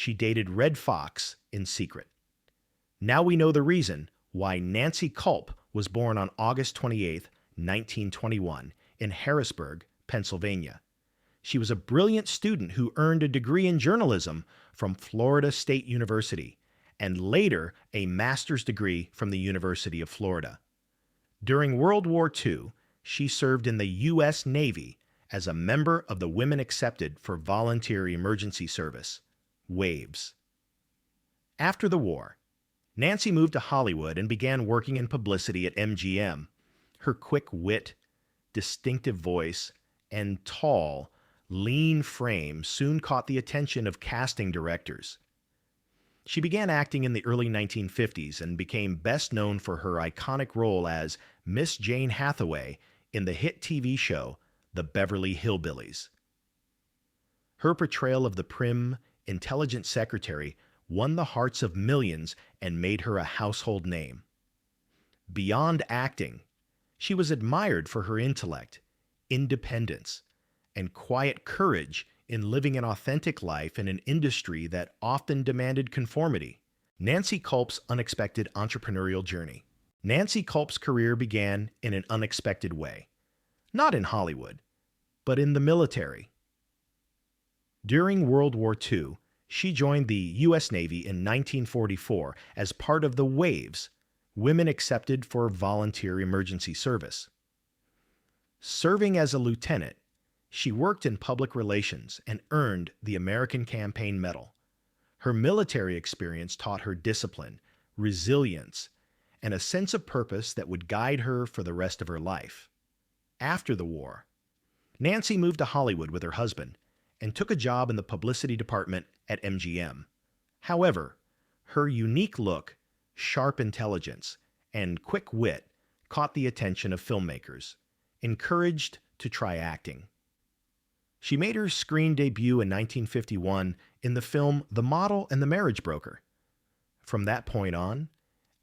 she dated Redd Foxx in secret. Now we know the reason why Nancy Culp was born on August 28, 1921, in Harrisburg, Pennsylvania. She was a brilliant student who earned a degree in journalism from Florida State University and later a master's degree from the University of Florida. During World War II, she served in the U.S. Navy as a member of the Women Accepted for Volunteer Emergency Service, WAVES. After the war, Nancy moved to Hollywood and began working in publicity at MGM. Her quick wit, distinctive voice, and tall, lean frame soon caught the attention of casting directors. She began acting in the early 1950s and became best known for her iconic role as Miss Jane Hathaway in the hit TV show The Beverly Hillbillies. Her portrayal of the prim, intelligent secretary won the hearts of millions and made her a household name. Beyond acting, she was admired for her intellect, independence, and quiet courage in living an authentic life in an industry that often demanded conformity. Nancy Culp's unexpected entrepreneurial journey. Nancy Culp's career began in an unexpected way, not in Hollywood, but in the military. During World War II, she joined the U.S. Navy in 1944 as part of the WAVES, Women Accepted for Volunteer Emergency Service. Serving as a lieutenant, she worked in public relations and earned the American Campaign Medal. Her military experience taught her discipline, resilience, and a sense of purpose that would guide her for the rest of her life. After the war, Nancy moved to Hollywood with her husband and took a job in the publicity department at MGM. However, her unique look, sharp intelligence, and quick wit caught the attention of filmmakers, encouraged to try acting. She made her screen debut in 1951 in the film The Model and the Marriage Broker. From that point on,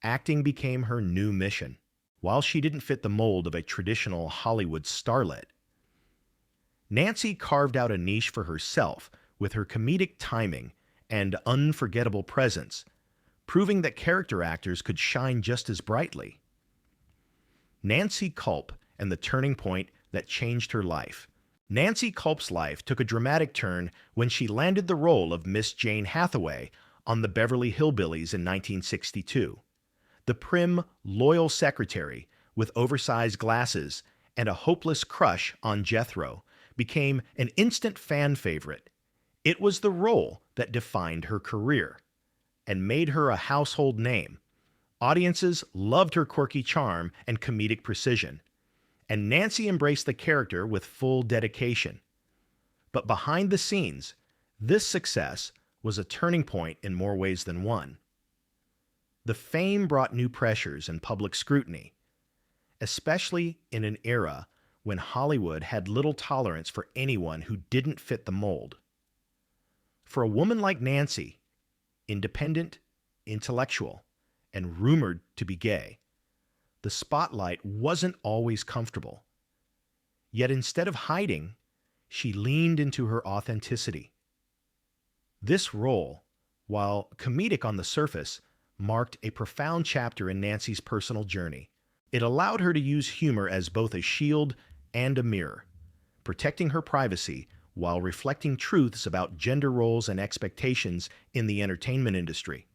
acting became her new mission. While she didn't fit the mold of a traditional Hollywood starlet, Nancy carved out a niche for herself with her comedic timing and unforgettable presence, proving that character actors could shine just as brightly. Nancy Culp and the turning point that changed her life. Nancy Culp's life took a dramatic turn when she landed the role of Miss Jane Hathaway on the Beverly Hillbillies in 1962. The prim, loyal secretary with oversized glasses and a hopeless crush on Jethro became an instant fan favorite. It was the role that defined her career and made her a household name. Audiences loved her quirky charm and comedic precision, and Nancy embraced the character with full dedication. But behind the scenes, this success was a turning point in more ways than one. The fame brought new pressures and public scrutiny, especially in an era when Hollywood had little tolerance for anyone who didn't fit the mold. For a woman like Nancy, independent, intellectual, and rumored to be gay, the spotlight wasn't always comfortable. Yet instead of hiding, she leaned into her authenticity. This role, while comedic on the surface, marked a profound chapter in Nancy's personal journey. It allowed her to use humor as both a shield and a mirror, protecting her privacy while reflecting truths about gender roles and expectations in the entertainment industry.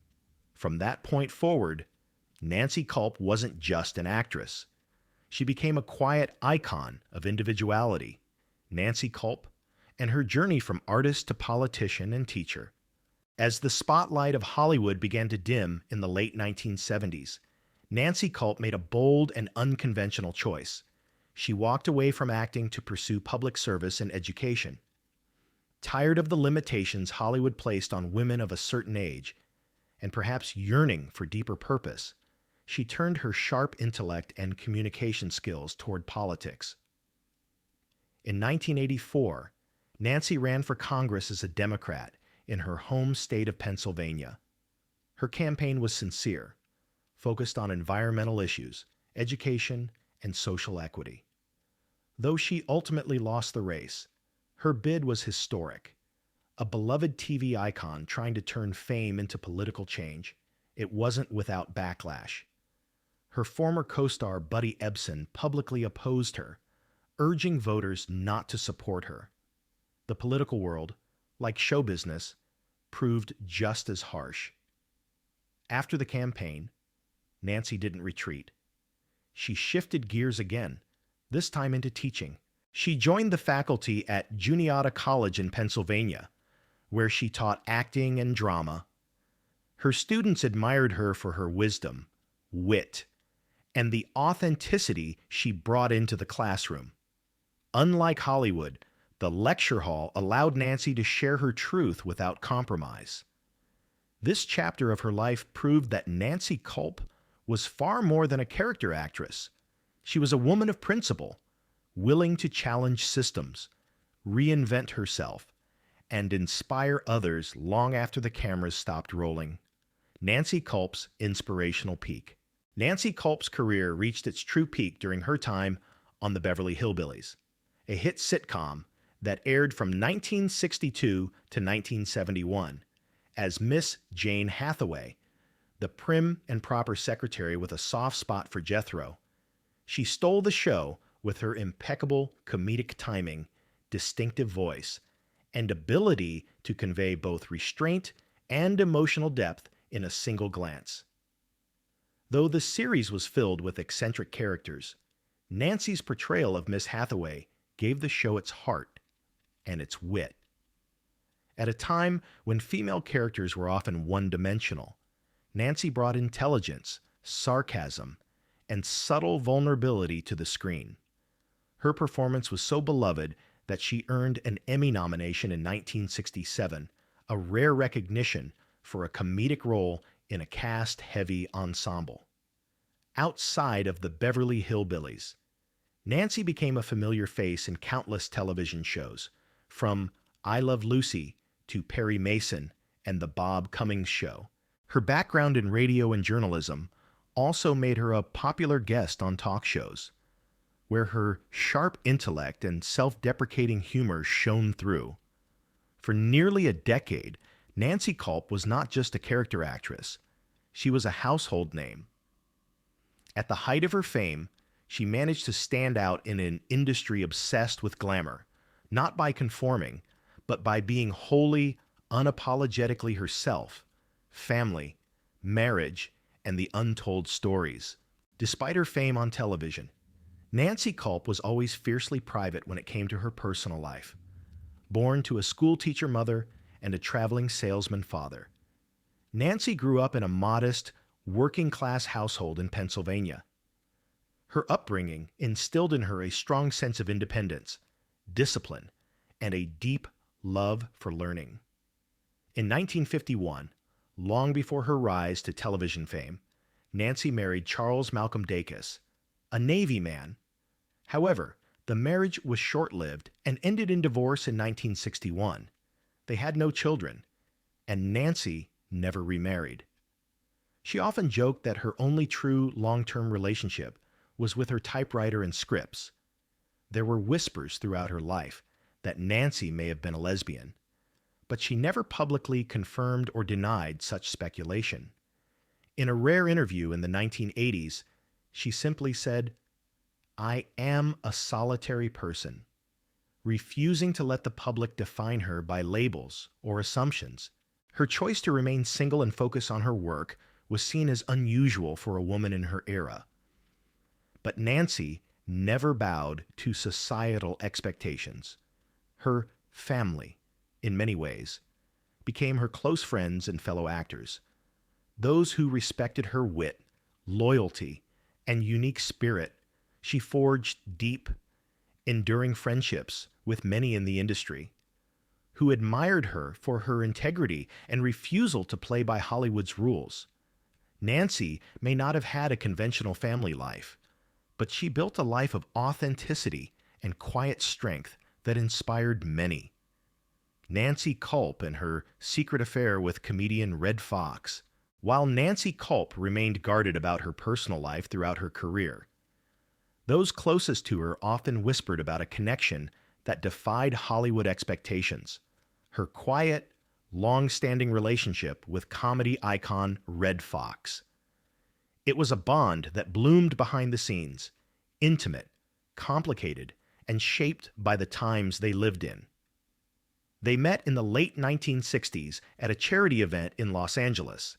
From that point forward, Nancy Culp wasn't just an actress. She became a quiet icon of individuality. Nancy Culp and her journey from artist to politician and teacher. As the spotlight of Hollywood began to dim in the late 1970s, Nancy Culp made a bold and unconventional choice. She walked away from acting to pursue public service and education. Tired of the limitations Hollywood placed on women of a certain age, and perhaps yearning for deeper purpose, she turned her sharp intellect and communication skills toward politics. In 1984, Nancy ran for Congress as a Democrat in her home state of Pennsylvania. Her campaign was sincere, focused on environmental issues, education, and social equity. Though she ultimately lost the race, her bid was historic, A beloved TV icon trying to turn fame into political change, it wasn't without backlash. Her former co-star Buddy Ebsen publicly opposed her, urging voters not to support her. The political world, like show business, proved just as harsh. After the campaign, Nancy didn't retreat. She shifted gears again, this time into teaching. She joined the faculty at Juniata College in Pennsylvania, where she taught acting and drama. Her students admired her for her wisdom, wit, and the authenticity she brought into the classroom. Unlike Hollywood, the lecture hall allowed Nancy to share her truth without compromise. This chapter of her life proved that Nancy Culp was far more than a character actress. She was a woman of principle, willing to challenge systems, reinvent herself, and inspire others long after the cameras stopped rolling. Nancy Culp's inspirational peak. Nancy Culp's career reached its true peak during her time on The Beverly Hillbillies, a hit sitcom that aired from 1962 to 1971 as Miss Jane Hathaway, the prim and proper secretary with a soft spot for Jethro. She stole the show with her impeccable comedic timing, distinctive voice, and ability to convey both restraint and emotional depth in a single glance. Though the series was filled with eccentric characters, Nancy's portrayal of Miss Hathaway gave the show its heart and its wit. At a time when female characters were often one-dimensional, Nancy brought intelligence, sarcasm, and subtle vulnerability to the screen. Her performance was so beloved that she earned an Emmy nomination in 1967, a rare recognition for a comedic role in a cast-heavy ensemble. Outside of the Beverly Hillbillies, Nancy became a familiar face in countless television shows, from I Love Lucy to Perry Mason and The Bob Cummings Show. Her background in radio and journalism also made her a popular guest on talk shows, where her sharp intellect and self-deprecating humor shone through. For nearly a decade, Nancy Culp was not just a character actress, she was a household name. At the height of her fame, she managed to stand out in an industry obsessed with glamour, not by conforming, but by being wholly, unapologetically herself, family, marriage, and the untold stories. Despite her fame on television, Nancy Culp was always fiercely private when it came to her personal life. Born to a schoolteacher mother and a traveling salesman father, Nancy grew up in a modest, working-class household in Pennsylvania. Her upbringing instilled in her a strong sense of independence, discipline, and a deep love for learning. In 1951, long before her rise to television fame, Nancy married Charles Malcolm Dacus, a Navy man. However, the marriage was short-lived and ended in divorce in 1961. They had no children, and Nancy never remarried. She often joked that her only true long-term relationship was with her typewriter and scripts. There were whispers throughout her life that Nancy may have been a lesbian, but she never publicly confirmed or denied such speculation. In a rare interview in the 1980s, she simply said, "I am a solitary person," refusing to let the public define her by labels or assumptions. Her choice to remain single and focus on her work was seen as unusual for a woman in her era. But Nancy never bowed to societal expectations. Her family, in many ways, became her close friends and fellow actors, those who respected her wit, loyalty, and unique spirit. She forged deep, enduring friendships with many in the industry, who admired her for her integrity and refusal to play by Hollywood's rules. Nancy may not have had a conventional family life, but she built a life of authenticity and quiet strength that inspired many. Nancy Culp and her secret affair with comedian Redd Foxx. While Nancy Culp remained guarded about her personal life throughout her career, those closest to her often whispered about a connection that defied Hollywood expectations. her quiet, long-standing relationship with comedy icon Redd Foxx. It was a bond that bloomed behind the scenes, intimate, complicated, and shaped by the times they lived in. They met in the late 1960s at a charity event in Los Angeles.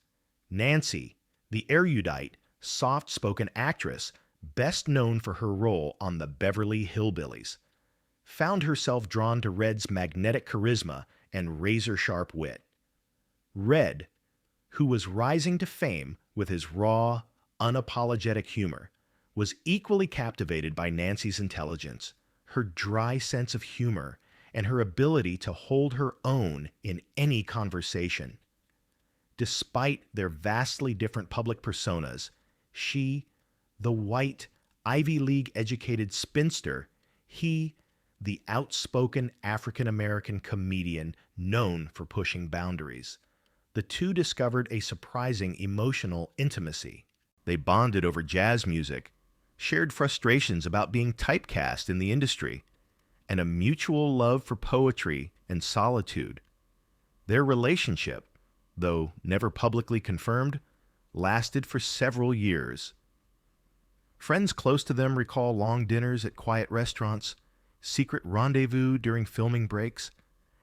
Nancy, the erudite, soft-spoken actress best known for her role on the Beverly Hillbillies, found herself drawn to Redd's magnetic charisma and razor-sharp wit. Redd, who was rising to fame with his raw, unapologetic humor, was equally captivated by Nancy's intelligence, her dry sense of humor, and her ability to hold her own in any conversation. Despite their vastly different public personas, she, the white, Ivy League-educated spinster, he, the outspoken African-American comedian known for pushing boundaries. The two discovered a surprising emotional intimacy. They bonded over jazz music, shared frustrations about being typecast in the industry, and a mutual love for poetry and solitude. Their relationship, though never publicly confirmed, lasted for several years. Friends close to them recall long dinners at quiet restaurants, secret rendezvous during filming breaks,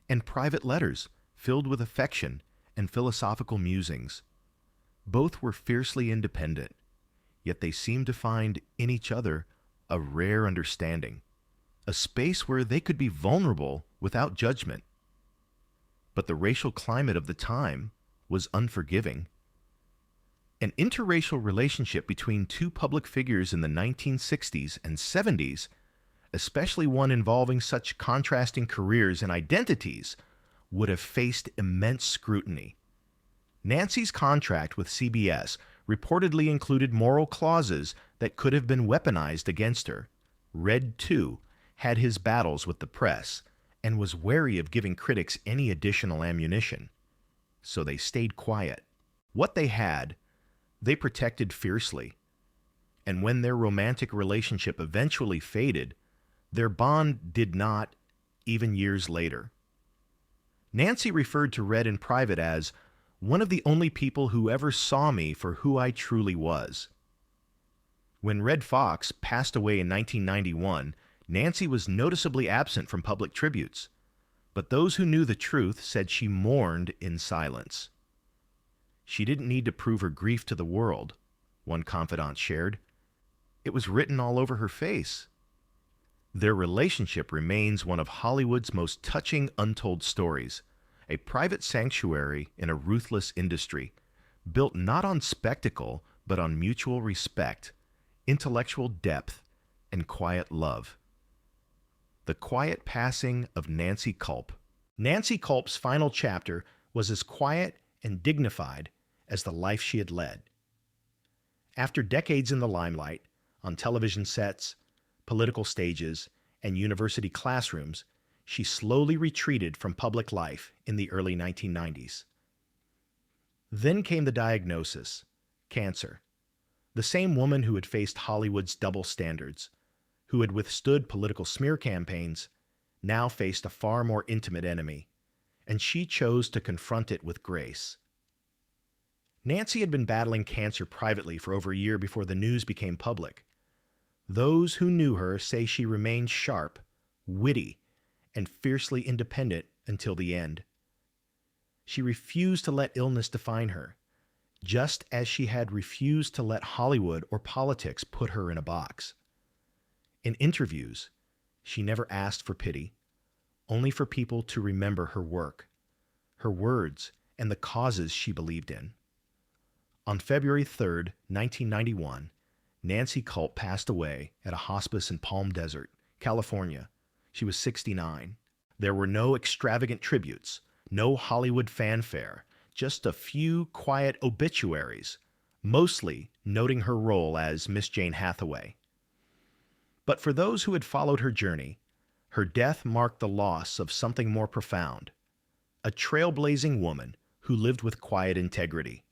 and private letters filled with affection and philosophical musings. Both were fiercely independent, yet they seemed to find in each other a rare understanding, a space where they could be vulnerable without judgment. But the racial climate of the time was unforgiving. An interracial relationship between two public figures in the 1960s and 70s, especially one involving such contrasting careers and identities, would have faced immense scrutiny. Nancy's contract with CBS reportedly included moral clauses that could have been weaponized against her. Redd, too, had his battles with the press and was wary of giving critics any additional ammunition. So they stayed quiet. What they had, they protected fiercely. And when their romantic relationship eventually faded, their bond did not, even years later. Nancy referred to Redd in private as one of the only people who ever saw me for who I truly was. When Redd Foxx passed away in 1991, Nancy was noticeably absent from public tributes, but those who knew the truth said she mourned in silence. She didn't need to prove her grief to the world, one confidant shared. It was written all over her face. Their relationship remains one of Hollywood's most touching untold stories, a private sanctuary in a ruthless industry, built not on spectacle, but on mutual respect, intellectual depth, and quiet love. The quiet passing of Nancy Culp. Nancy Culp's final chapter was as quiet and dignified as the life she had led. After decades in the limelight, on television sets, political stages, and university classrooms, she slowly retreated from public life in the early 1990s. Then came the diagnosis: cancer. The same woman who had faced Hollywood's double standards, who had withstood political smear campaigns, now faced a far more intimate enemy, and she chose to confront it with grace. Nancy had been battling cancer privately for over a year before the news became public. Those who knew her say she remained sharp, witty, and fiercely independent until the end. She refused to let illness define her, just as she had refused to let Hollywood or politics put her in a box. In interviews, she never asked for pity, only for people to remember her work, her words, and the causes she believed in. On February 3, 1991, Nancy Culp passed away at a hospice in Palm Desert, California. She was 69. There were no extravagant tributes, no Hollywood fanfare, just a few quiet obituaries, mostly noting her role as Miss Jane Hathaway. But for those who had followed her journey, her death marked the loss of something more profound, a trailblazing woman who lived with quiet integrity.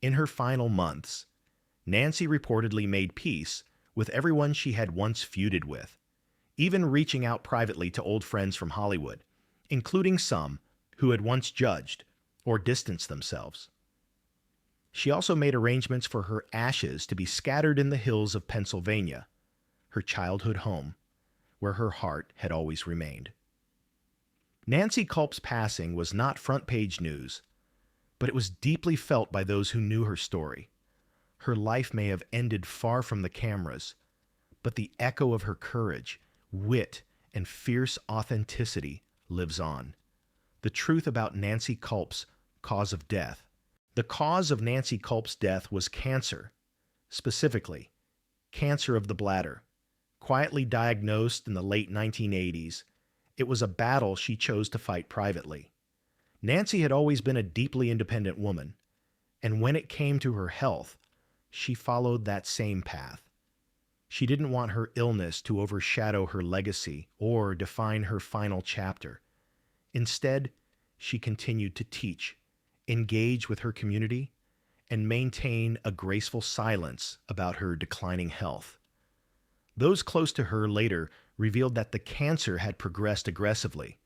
In her final months, Nancy reportedly made peace with everyone she had once feuded with, even reaching out privately to old friends from Hollywood, including some who had once judged or distanced themselves. She also made arrangements for her ashes to be scattered in the hills of Pennsylvania, her childhood home, where her heart had always remained. Nancy Culp's passing was not front-page news, but it was deeply felt by those who knew her story. Her life may have ended far from the cameras, but the echo of her courage, wit, and fierce authenticity lives on. The truth about Nancy Culp's cause of death. The cause of Nancy Culp's death was cancer, specifically cancer of the bladder. Quietly diagnosed in the late 1980s, it was a battle she chose to fight privately. Nancy had always been a deeply independent woman, and when it came to her health, she followed that same path. She didn't want her illness to overshadow her legacy or define her final chapter. Instead, she continued to teach, engage with her community, and maintain a graceful silence about her declining health. Those close to her later revealed that the cancer had progressed aggressively.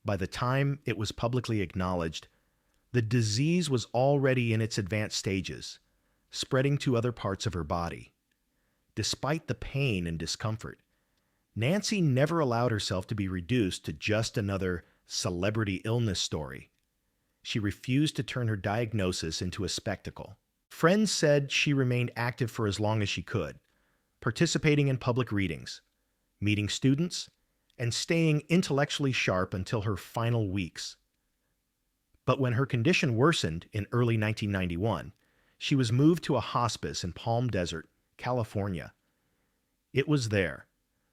By the time it was publicly acknowledged, the disease was already in its advanced stages, spreading to other parts of her body. Despite the pain and discomfort, Nancy never allowed herself to be reduced to just another celebrity illness story. She refused to turn her diagnosis into a spectacle. Friends said she remained active for as long as she could, participating in public readings, meeting students, and staying intellectually sharp until her final weeks. But when her condition worsened in early 1991, she was moved to a hospice in Palm Desert, California. It was there,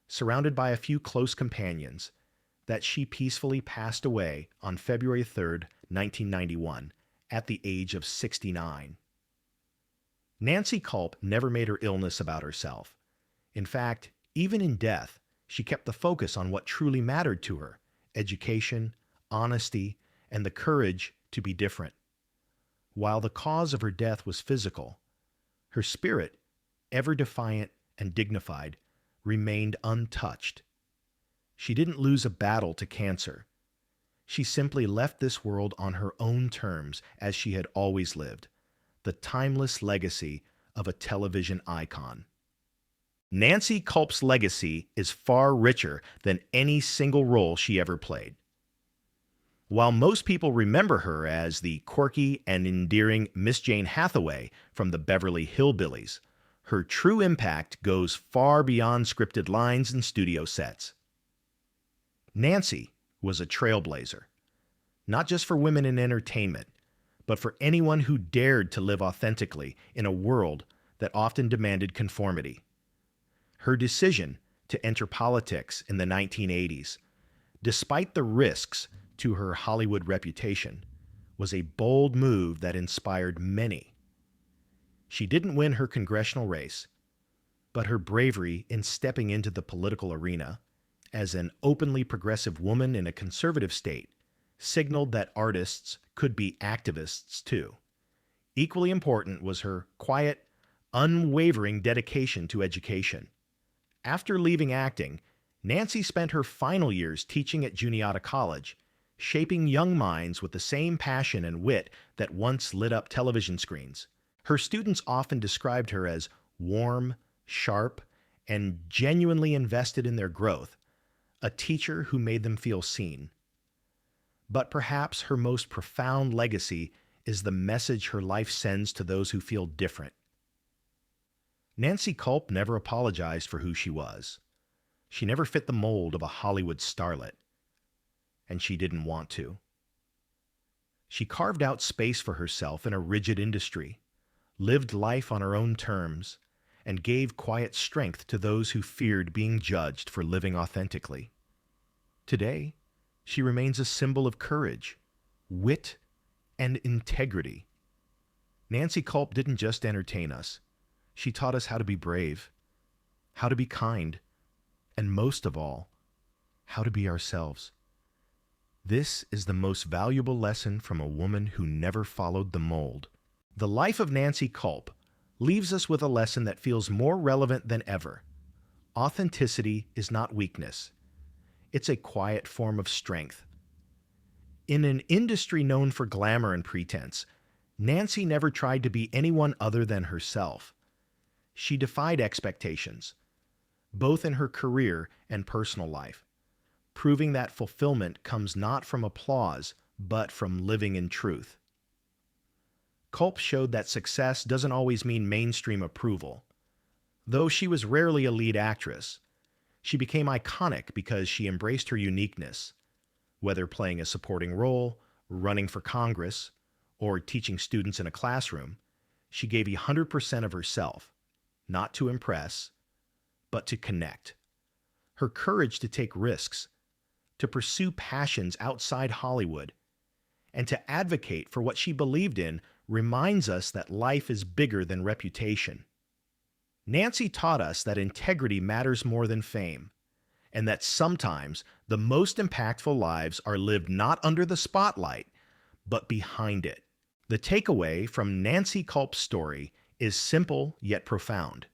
surrounded by a few close companions, that she peacefully passed away on February 3, 1991, at the age of 69. Nancy Culp never made her illness about herself. In fact, even in death, she kept the focus on what truly mattered to her: education, honesty, and the courage to be different. While the cause of her death was physical, her spirit, ever defiant and dignified, remained untouched. She didn't lose a battle to cancer. She simply left this world on her own terms, as she had always lived, the timeless legacy of a television icon. Nancy Culp's legacy is far richer than any single role she ever played. While most people remember her as the quirky and endearing Miss Jane Hathaway from the Beverly Hillbillies, her true impact goes far beyond scripted lines and studio sets. Nancy was a trailblazer, not just for women in entertainment, but for anyone who dared to live authentically in a world that often demanded conformity. Her decision to enter politics in the 1980s, despite the risks to her Hollywood reputation, was a bold move that inspired many. She didn't win her congressional race, but her bravery in stepping into the political arena as an openly progressive woman in a conservative state signaled that artists could be activists too. Equally important was her quiet, unwavering dedication to education. After leaving acting, Nancy spent her final years teaching at Juniata College, shaping young minds with the same passion and wit that once lit up television screens. Her students often described her as warm, sharp, and genuinely invested in their growth, a teacher who made them feel seen. But perhaps her most profound legacy is the message her life sends to those who feel different. Nancy Culp never apologized for who she was. She never fit the mold of a Hollywood starlet, and she didn't want to. She carved out space for herself in a rigid industry, lived life on her own terms, and gave quiet strength to those who feared being judged for living authentically. Today, she remains a symbol of courage, wit, and integrity. Nancy Culp didn't just entertain us. She taught us how to be brave, how to be kind, and most of all, how to be ourselves. This is the most valuable lesson from a woman who never followed the mold. The life of Nancy Culp leaves us with a lesson that feels more relevant than ever. Authenticity is not weakness. It's a quiet form of strength, In an industry known for glamour and pretense, Nancy never tried to be anyone other than herself. She defied expectations, both in her career and personal life, proving that fulfillment comes not from applause, but from living in truth. Culp showed that success doesn't always mean mainstream approval. Though she was rarely a lead actress, she became iconic because she embraced her uniqueness. Whether playing a supporting role, running for Congress, or teaching students in a classroom, she gave 100% of herself, not to impress, but to connect. Her courage to take risks, to pursue passions outside Hollywood, and to advocate for what she believed in reminds us that life is bigger than reputation. Nancy taught us that integrity matters more than fame, and that sometimes the most impactful lives are lived not under the spotlight, but behind it. The takeaway from Nancy Culp's story is simple yet profound.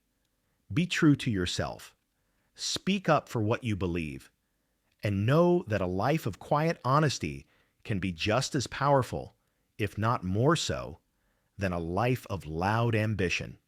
Be true to yourself. Speak up for what you believe. And know that a life of quiet honesty can be just as powerful, if not more so, than a life of loud ambition.